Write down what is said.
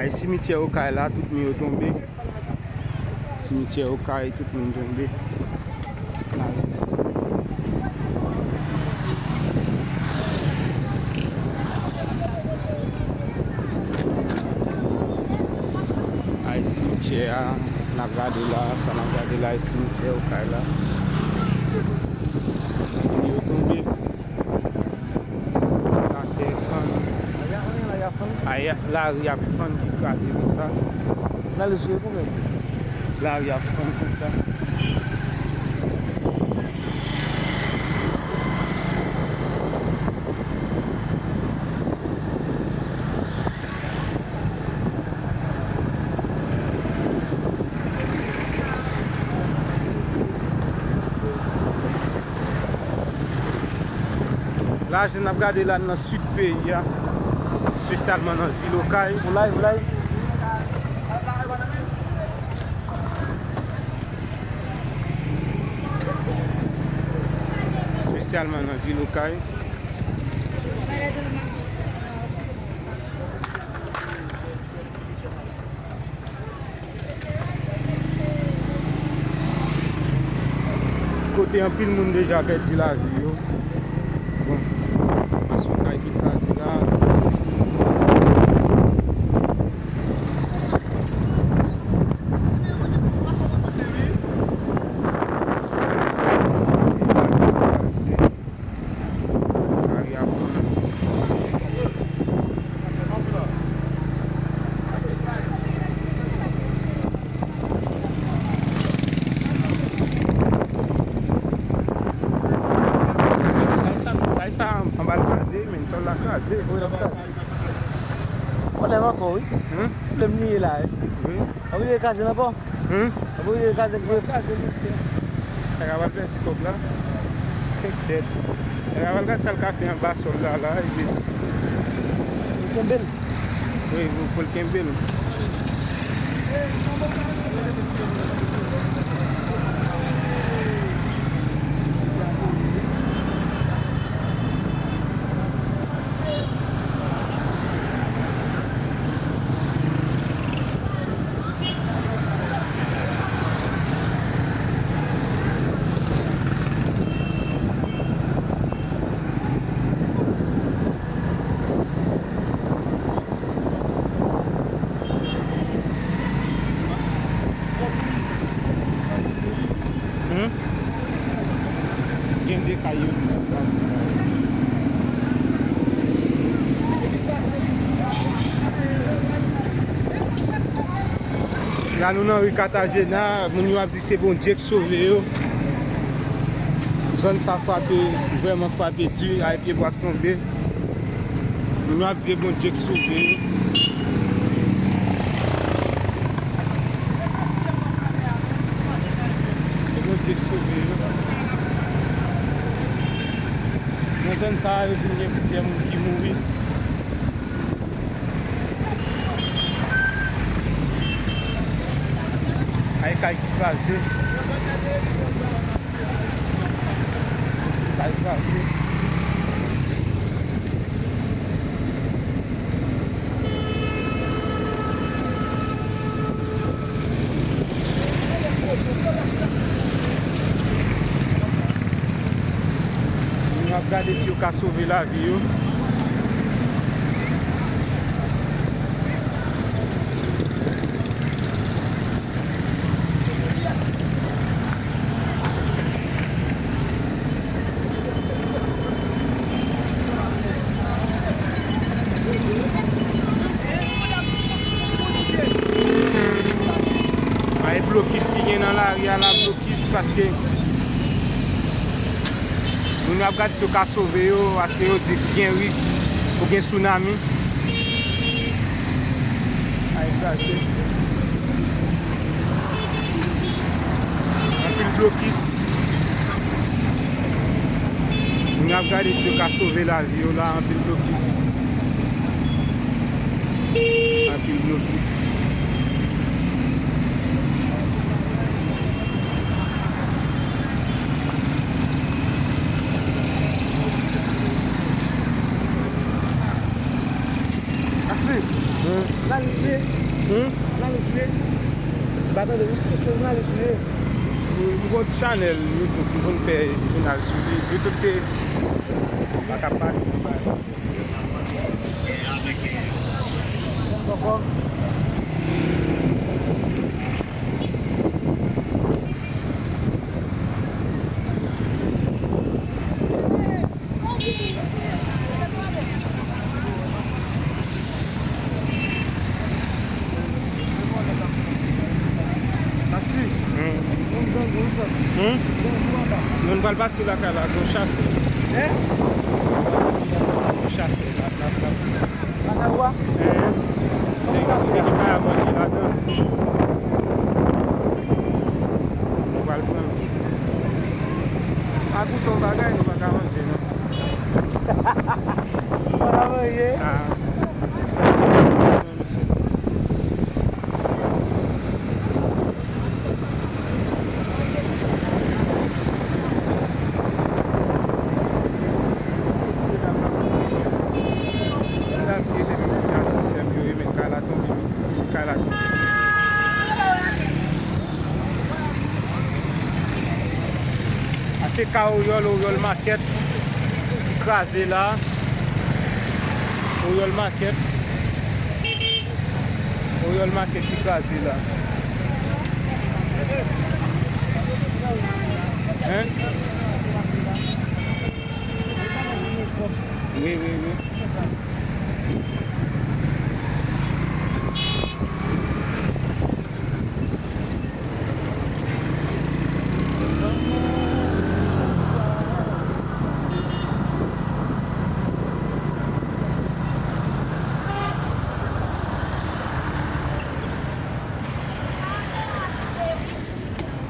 Ay simitye Okay la, tout mi yo tombe. Simitye Okay, tout mi yo tombe. Ay simitye a, na gade la, sa na gade la, ay simitye Okay la. Mi yo tombe. La te fan. Ay la yak fan ki krasi kon sa. Nan le jwe pou men? La yak fan kon sa. La jen ap gade la nan sud peyi ya. Spesyalman nan vil Okay. Voulay. Spesyalman nan vil Okay. Kote an pil moun deja perdi la vi yo. Bon, as Okay ki krasi la. An bal kaze, men son la kaze. Wale man kon, oui? Plem niye la, A wile kaze nan po? A wile kaze kwe? E ka wal pleti kop la. Kek tet. E ka wal kat sal kafe an bas sol la la. Kembel? Oui, pou l kembel. Gen de kayot. La nou nan Rikataje na, moun yo ap di se bon Djek sove yo. Zon sa fwape, vreman fwape di, a epye wak tombe. Moun yo ap di se bon Djek sove yo. Se bon Djek sove yo. Nan zon sa yo di mwen pise moun ki mouri. Ay kay ki fraze. Kay fraze. Mwen ap gade si yo ka sove la vi yo. Ay blokis ki gen nan la ria la blokis paske moun ap gade si yo ka sove yo aske yo di gen rik ou gen tsunami. Ay gade. Anpil blokis. Moun ap gade si yo ka sove la vi yo la anpil blokis. Anpil blokis. Nan li kle. Nan li kle. Batan de nan li kle. Mwen gout chanel YouTube mwen fè jounal sou li. YouTube te baka pati. Soko. Yon bal basi la ka la, yon chase. Yon chase la. La ka wwa? Yon pa a manji la dan. Yon bal pran. A gouton bagay, yon pa ka manji non. Wala manje? Se ka ou yol market krasé la. Ou yol market ki krasé la. Hein? Oui.